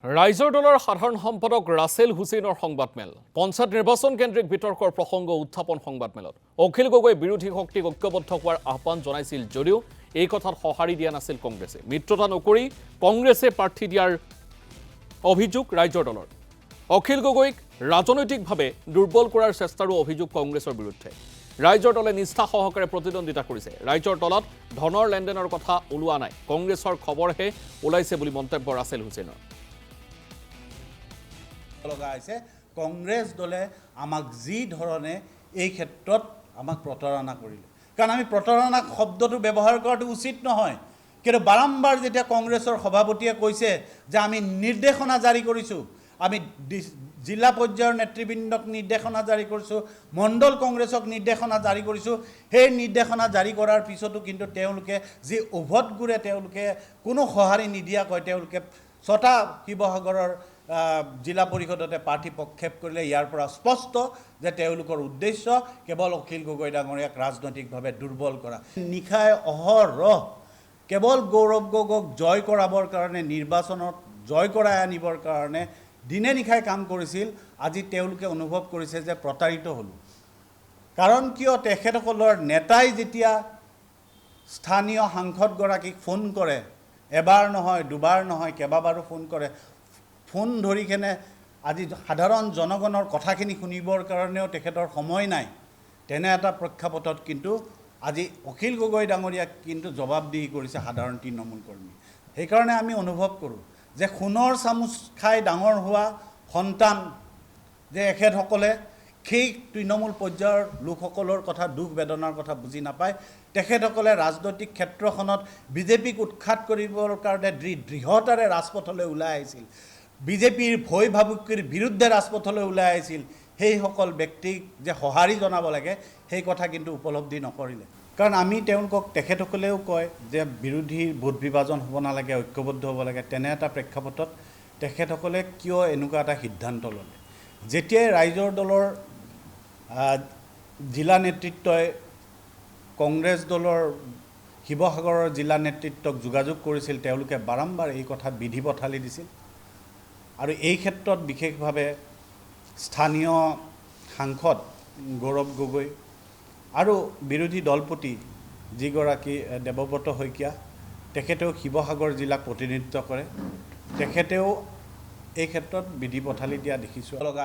ৰাইজৰ দলৰ সাধাৰণ সম্পাদক ৰাছেল হুছেইনৰ সংবাদমেল পঞ্চায়ত নিৰ্বাচন কেন্দ্ৰিক বিতৰ্কৰ প্ৰসংগ উত্থাপন সংবাদমেলত অখিল গগৈ বিৰোধী শক্তিক ঐক্যবদ্ধ হোৱাৰ আহ্বান জনাইছিল যদিও এই কথাত সঁহাৰি দিয়া নাছিল কংগ্ৰেছে মিত্ৰতা নকৰি কংগ্ৰেছে প্ৰাৰ্থী দিয়াৰ অভিযোগ ৰাইজৰ দলৰ অখিল গগৈক ৰাজনৈতিকভাৱে দুৰ্বল কৰাৰ চেষ্টাৰো অভিযোগ কংগ্ৰেছৰ বিৰুদ্ধে ৰাইজৰ দলে নিষ্ঠা সহকাৰে প্ৰতিদ্বন্দ্বিতা কৰিছে ৰাইজৰ দলত ধনৰ লেনদেনৰ কথা ওলোৱা নাই কংগ্ৰেছৰ খবৰহে ওলাইছে বুলি মন্তব্য ৰাছেল হুছেইনৰ কংগ্ৰেছ দলে আমাক যি ধৰণে এই ক্ষেত্ৰত আমাক প্ৰতাৰণা কৰিলে কাৰণ আমি প্ৰতাৰণা শব্দটো ব্যৱহাৰ কৰাটো উচিত নহয় কিন্তু বাৰম্বাৰ যেতিয়া কংগ্ৰেছৰ সভাপতিয়ে কৈছে যে আমি নিৰ্দেশনা জাৰি কৰিছোঁ আমি জিলা পৰ্যায়ৰ নেতৃবৃন্দক নিৰ্দেশনা জাৰি কৰিছোঁ মণ্ডল কংগ্ৰেছক নিৰ্দেশনা জাৰি কৰিছোঁ সেই নিৰ্দেশনা জাৰি কৰাৰ পিছতো কিন্তু তেওঁলোকে যি উভতগুৰে তেওঁলোকে কোনো সঁহাৰি নিদিয়াকৈ তেওঁলোকে ছটা শিৱসাগৰৰ জিলা পৰিষদতে প্ৰাৰ্থী প্ৰক্ষেপ কৰিলে ইয়াৰ পৰা স্পষ্ট যে তেওঁলোকৰ উদ্দেশ্য কেৱল অখিল গগৈ ডাঙৰীয়াক ৰাজনৈতিকভাৱে দুৰ্বল কৰা নিশাই অহৰহ কেৱল গৌৰৱ গগৈক জয় কৰাবৰ কাৰণে নিৰ্বাচনত জয় কৰাই আনিবৰ কাৰণে দিনে নিশাই কাম কৰিছিল আজি তেওঁলোকে অনুভৱ কৰিছে যে প্ৰতাৰিত হ'ল কাৰণ কিয় তেখেতসকলৰ নেতাই যেতিয়া স্থানীয় সাংসদগৰাকীক ফোন কৰে এবাৰ নহয় দুবাৰ নহয় কেইবাবাৰো ফোন কৰে ফোন ধৰি কেনে আজি সাধাৰণ জনগণৰ কথাখিনি শুনিবৰ কাৰণেও তেখেতৰ সময় নাই তেনে এটা প্ৰেক্ষাপটত কিন্তু আজি অখিল গগৈ ডাঙৰীয়াক কিন্তু জবাবদিহি কৰিছে সাধাৰণ তৃণমূল কৰ্মী সেইকাৰণে আমি অনুভৱ কৰোঁ যে সোণৰ চামুচ খাই ডাঙৰ হোৱা সন্তান যে এখেতসকলে সেই তৃণমূল পৰ্যায়ৰ লোকসকলৰ কথা দুখ বেদনাৰ কথা বুজি নাপায় তেখেতসকলে ৰাজনৈতিক ক্ষেত্ৰখনত বিজেপিক উৎখাত কৰিবৰ কাৰণে দৃঢ়তাৰে ৰাজপথলৈ ওলাই আহিছিল বিজেপিৰ ভয় ভাবুকিৰ বিৰুদ্ধে ৰাজপথলৈ ওলাই আহিছিল সেইসকল ব্যক্তিক যে সঁহাৰি জনাব লাগে সেই কথা কিন্তু উপলব্ধি নকৰিলে কাৰণ আমি তেওঁলোকক তেখেতসকলেও কয় যে বিৰোধীৰ ভোট বিভাজন হ'ব নালাগে ঐক্যবদ্ধ হ'ব লাগে তেনে এটা প্ৰেক্ষাপটত তেখেতসকলে কিয় এনেকুৱা এটা সিদ্ধান্ত ল'লে যেতিয়াই ৰাইজৰ দলৰ জিলা নেতৃত্বই কংগ্ৰেছ দলৰ শিৱসাগৰৰ জিলা নেতৃত্বক যোগাযোগ কৰিছিল তেওঁলোকে বাৰম্বাৰ এই কথাত বিধি পথালি দিছিল আৰু এই ক্ষেত্ৰত বিশেষভাৱে স্থানীয় সাংসদ গৌৰৱ গগৈ আৰু বিৰোধী দলপতি যিগৰাকী দেৱব্ৰত শইকীয়া তেখেতেও শিৱসাগৰ জিলাক প্ৰতিনিধিত্ব কৰে তেখেতেও এই ক্ষেত্ৰত বিধি পথালি দিয়া দেখিছোঁ লগা